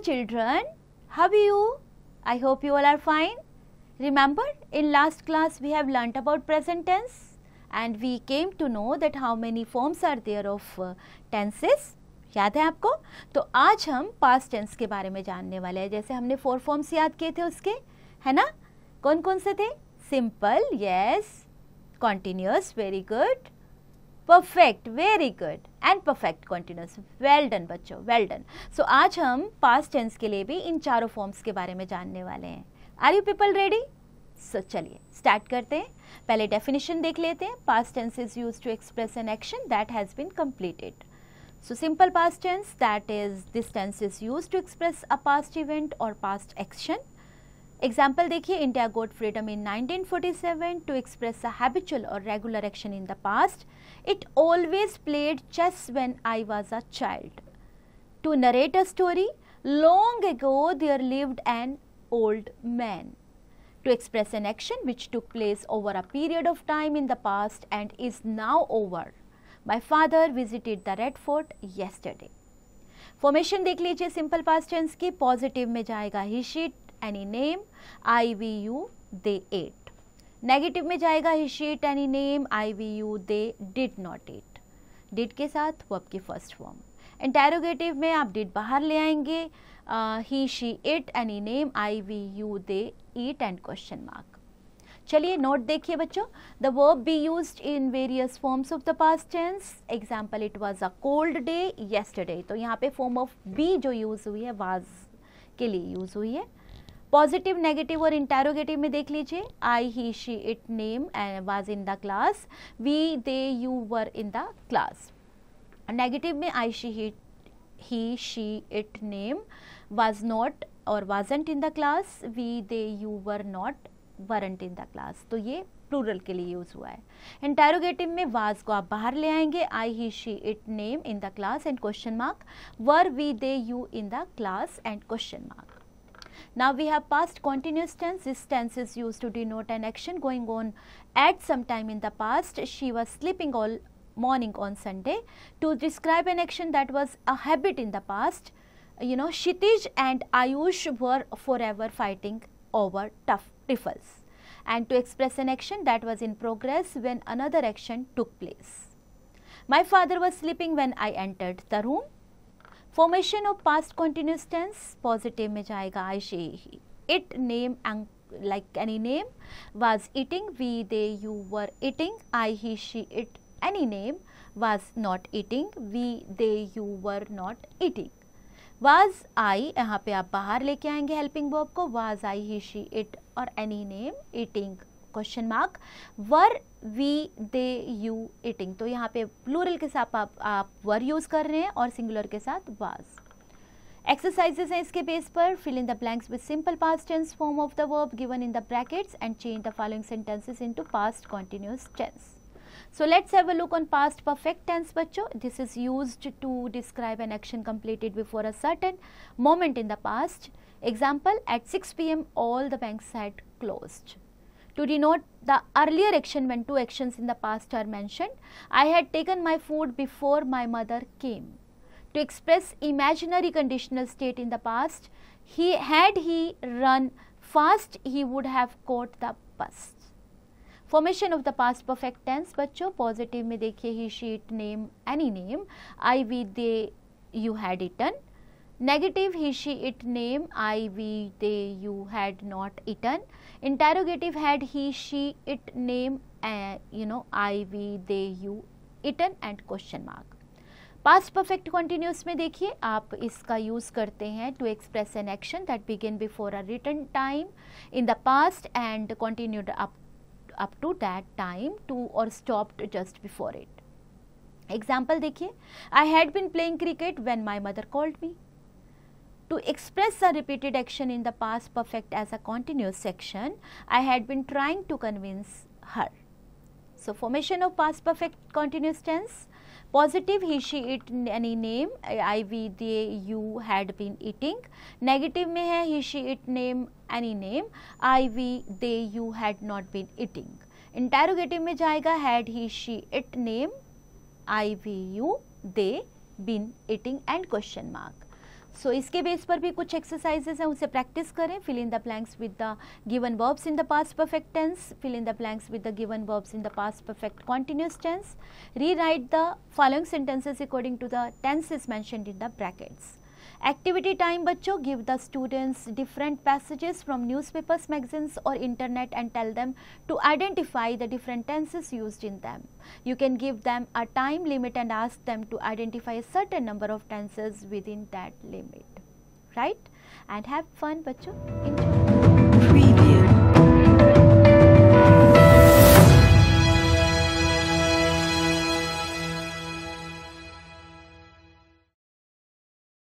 children, how are you? I hope you all are fine. Remember, in last class we have learnt about present tense and we came to know that how many forms are there of tenses. याद है आपको? तो आज हम past tense के बारे में जानने वाले हैं. जैसे हमने 4 forms याद किए थे उसके, है ना? कौन कौन से थे? Simple, yes. Continuous, very good. Perfect, very good. And perfect continuous. Well done बच्चों, well done. So आज हम past tense के लिए भी इन चारों forms के बारे में जानने वाले हैं. Are you people ready? So चलिए start करते हैं. पहले definition देख लेते हैं. Past tense is used to express an action that has been completed. So simple past tense, that is this tense is used to express a past event or past action. Example देखिए, India got freedom in 1947 to express a habitual or regular action in the past. It always played chess when I was a child. To narrate a story, long ago there lived an old man. To express an action which took place over a period of time in the past and is now over. My father visited the Red Fort yesterday. Formation देख लीजिए simple past tense की. Positive में जाएगा he, she, any name, I, we, you, they ate. Negative में जाएगा he, she, any name, I, we, you, they did not eat. did के साथ verb की फर्स्ट फॉर्म. इंटेरोगेटिव में आप did बाहर ले आएंगे. he, she, it, any name, I, we, you, they eat and question mark. चलिए नोट देखिए बच्चों. The verb be used in various forms of the past tense. Example, it was a cold day yesterday. तो यहाँ पे form of be जो use हुई है was के लिए यूज हुई है. पॉजिटिव, नेगेटिव और इंटेरोगेटिव में देख लीजिए. I, he, she, it, name was in the class. We, they, you were in the class. Negative में I, she, he, she, it, name was not और wasn't in the class. we, they, you were not, weren't in the class. तो ये plural के लिए use हुआ है. Interrogative में was को आप बाहर ले आएंगे. I, he, she, it, name in the class and question mark. were, we, they, you in the class and question mark. Now we have past continuous tense. This tense is used to denote an action going on at some time in the past. She was sleeping all morning on Sunday. To describe an action that was a habit in the past, you know, Kshitij and Ayush were forever fighting over tiffles. And to express an action that was in progress when another action took place. My father was sleeping when I entered the room. Formation of past continuous tense. Positive में जाएगा I, she, it, name and like any name. Was eating. We, they, you were eating. I, he, she, it, any name. Was not eating. We, they, you were not eating. Was I, यहाँ पे आप बाहर लेके आएंगे helping verb को. Was I, he, she, it और any name. Eating question mark. Were, we, they, you eating. तो यहाँ पे प्लूरल के साथ आप were यूज कर रहे हैं और सिंगुलर के साथ was. एक्सरसाइजेस हैं इसके बेस पर. fill in the blanks with simple past tense form of the verb given in the brackets and change the following sentences into past continuous tense. So let's have a look on past perfect tense बच्चों. This is used to describe an action completed before a certain moment in the past. Example, at 6 p.m. all the banks had closed. To denote the earlier action when two actions in the past are mentioned, I had taken my food before my mother came. To express imaginary conditional state in the past, had he run fast, he would have caught the bus. Formation of the past perfect tense बच्चों. Positive में देखिए he, she, it, name, any name. I, we, they, you had eaten. Negative he, she, it, name. I, we, they, you had not eaten. Interrogative had he, she, it, name, you know, I, we, they, you eaten and question mark. Past perfect continuous में देखिए आप इसका use करते हैं to express an action that begin before a written time in the past and continued up to that time to or stopped just before it. Example देखिए, I had been playing cricket when my mother called me. To express a repeated action in the past perfect as a continuous action, I had been trying to convince her. So formation of past perfect continuous tense. Positive he, she, it, any name. I, we, they, you had been eating. Negative में है he, she, it, name, any name. I, we, they, you had not been eating. Interrogative में जाएगा had he, she, it, name. I, we, you, they been eating and question mark. सो इसके base पर भी कुछ exercises हैं, उसे practice करें. Fill in the blanks with the given verbs in the past perfect tense. Fill in the blanks with the given verbs in the past perfect continuous tense. Rewrite the following sentences according to the tenses mentioned in the brackets. Activity time बच्चों, give the students different passages from newspapers, magazines or internet and tell them to identify the different tenses used in them. You can give them a time limit and ask them to identify a certain number of tenses within that limit. Right? And have fun बच्चों. Enjoy.